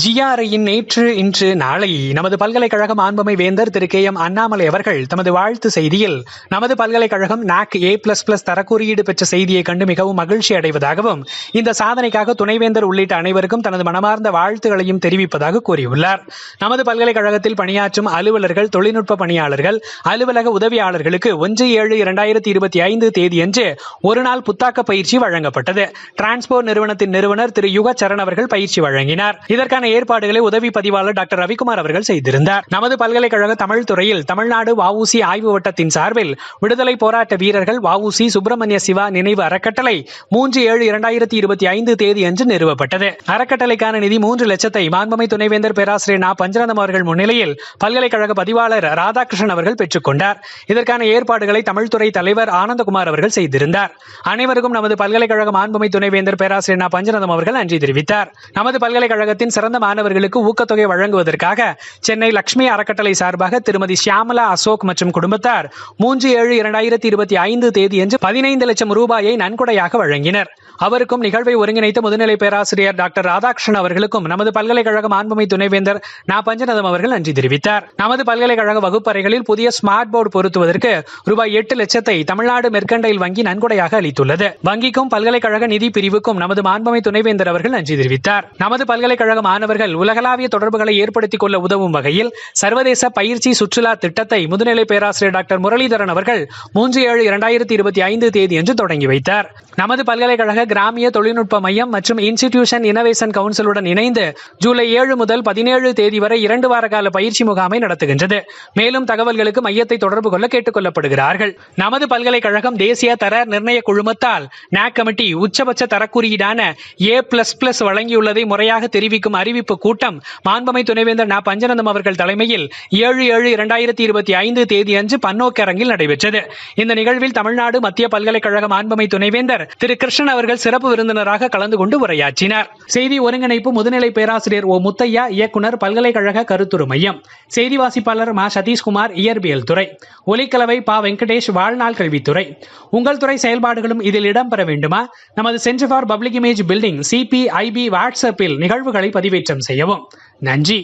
ஜிஆர்ஐயின் நேற்று இன்று நாளை நமது பல்கலைக்கழக மாண்புமை வேந்தர் திரு கே.எம். அண்ணாமலை அவர்கள் தமது வாழ்த்து செய்தியில் நமது பல்கலைக்கழகம் NAC A++ தரக்குறியீடு பெற்ற செய்தியை கண்டு மிகவும் மகிழ்ச்சி அடைவதாகவும் இந்த சாதனைக்காக துணைவேந்தர் உள்ளிட்ட அனைவருக்கும் தனது மனமார்ந்த வாழ்த்துகளையும் தெரிவிப்பதாக கூறியுள்ளார். நமது பல்கலைக்கழகத்தில் பணியாற்றும் அலுவலர்கள், தொழில்நுட்ப பணியாளர்கள், அலுவலக உதவியாளர்களுக்கு 1/7/2025 தேதியன்று ஒருநாள் புத்தாக்க பயிற்சி வழங்கப்பட்டது. டிரான்ஸ்போர்ட் நிறுவனத்தின் நிறுவனர் திரு யுக சரண் அவர்கள் பயிற்சி வழங்கினார். இதற்கான ஏற்பாடுகளை உதவி பதிவாளர் டாக்டர் ரவிக்குமார் அவர்கள் செய்திருந்தார். நமது பல்கலைக்கழக தமிழ் துறையில் தமிழ்நாடு வ.உ.சி. ஆய்வு வட்டத்தின் சார்பில் விடுதலை போராட்ட வீரர்கள் வ.உ.சி. சுப்பிரமணிய சிவா நினைவு அறக்கட்டளை 3/7/2025 தேதியன்று நிறுவப்பட்டது. அறக்கட்டளைக்கான நிதி 3 லட்சத்தை மாண்புமை துணைவேந்தர் பேராசிரியர் நா. பஞ்சநதம் அவர்கள் முன்னிலையில் பல்கலைக்கழக பதிவாளர் ராதாகிருஷ்ணன் அவர்கள் பெற்றுக் கொண்டார். இதற்கான ஏற்பாடுகளை தமிழ்துறை தலைவர் ஆனந்தகுமார் அவர்கள் செய்திருந்தார். அனைவருக்கும் நமது பல்கலைக்கழக மாண்புமை துணைவேந்தர் பேராசிரியர் நா. பஞ்சநதம் அவர்கள் நன்றி தெரிவித்தார். நமது பல்கலைக்கழகத்தின் சிறந்த மாணவர்களுக்கு ஊக்கத்தொகை வழங்குவதற்காக சென்னை லட்சுமி அறக்கட்டளை சார்பாக திருமதி ஷியாமலா அசோக் மற்றும் குடும்பத்தார் 3/7/2025 தேதியன்று 15 லட்சம் ரூபாயை நன்கொடையாக வழங்கினர். அவருக்கும் நிகழ்வை ஒருங்கிணைத்த முதுநிலை பேராசிரியர் டாக்டர் ராதாகிருஷ்ணன் அவர்களுக்கும் நமது பல்கலைக்கழக மாண்புமை துணைவேந்தர் நா. பஞ்சநதம் அவர்கள் நன்றி தெரிவித்தார். நமது பல்கலைக்கழக வகுப்பறைகளில் புதிய ஸ்மார்ட் போர்டு பொருத்துவதற்கு ரூபாய் 8 லட்சத்தை தமிழ்நாடு மெர்கண்டைல் வங்கி நன்கொடையாக அளித்துள்ளது. வங்கிக்கும் பல்கலைக்கழக நிதி பிரிவுக்கும் நமது மாண்புமை துணைவேந்தர் அவர்கள் நன்றி தெரிவித்தார். நமது பல்கலைக்கழக மாணவர்கள் உலகளாவிய தொடர்புகளை ஏற்படுத்திக் கொள்ள உதவும் வகையில் சர்வதேச பயிற்சி சுற்றுலா திட்டத்தை முதுநிலை பேராசிரியர் டாக்டர் முரளிதரன் அவர்கள் 3/7/2025 தேதியன்று தொடங்கி வைத்தார். நமது பல்கலைக்கழக கிராமிய தொழில்நுட்ப மையம் மற்றும் இன்ஸ்டிடியூஷன் இனோவேஷன் கவுன்சிலுடன் இணைந்து ஜூலை 7 முதல் 17 தேதி வரை 2 வார கால பயிற்சி முகாமை நடத்துகின்றது. மேலும் தகவல்களுக்கு மையத்தை தொடர்பு கொள்ள கேட்டுக் கொள்ளப்படுகிறார்கள். நமது பல்கலைக்கழகம் தேசிய தர நிர்ணய குழுமத்தால் NAC கமிட்டி உச்சபட்ச தரக்குறியீடான A++ வழங்கியுள்ளதை முறையாக தெரிவிக்கும் அறிவிப்பு கூட்டம் மாண்புமை துணைவேந்தர் நா. பஞ்சநதம் அவர்கள் தலைமையில் 7/7/2025 தேதியன்று பன்னோக்கரங்கில் நடைபெற்றது. இந்த நிகழ்வில் தமிழ்நாடு மத்திய பல்கலைக்கழக மாண்புமை துணைவேந்தர் திரு கிருஷ்ணன் அவர்கள் சிறப்பு விருந்தினராக கலந்து கொண்டு உரையாற்றினார். செய்தி ஒருங்கிணைப்பு முதுநிலை பேராசிரியர் ஓ. முத்தையா, இயக்குனர், பல்கலைக்கழக கருத்துரு மையம். செய்தி வாசிப்பாளர் மா. சதீஷ்குமார், இயற்பியல் துறை. ஒலிக்கலவை பா. வெங்கடேஷ், வாழ்நாள் கல்வித்துறை. உங்கள் துறை செயல்பாடுகளும் இதில் இடம்பெற வேண்டுமா? நமது centre for public image building CPIB வாட்ஸ்அப்பில் நிகழ்வுகளை பதிவேற்றம் செய்யவும். நன்றி.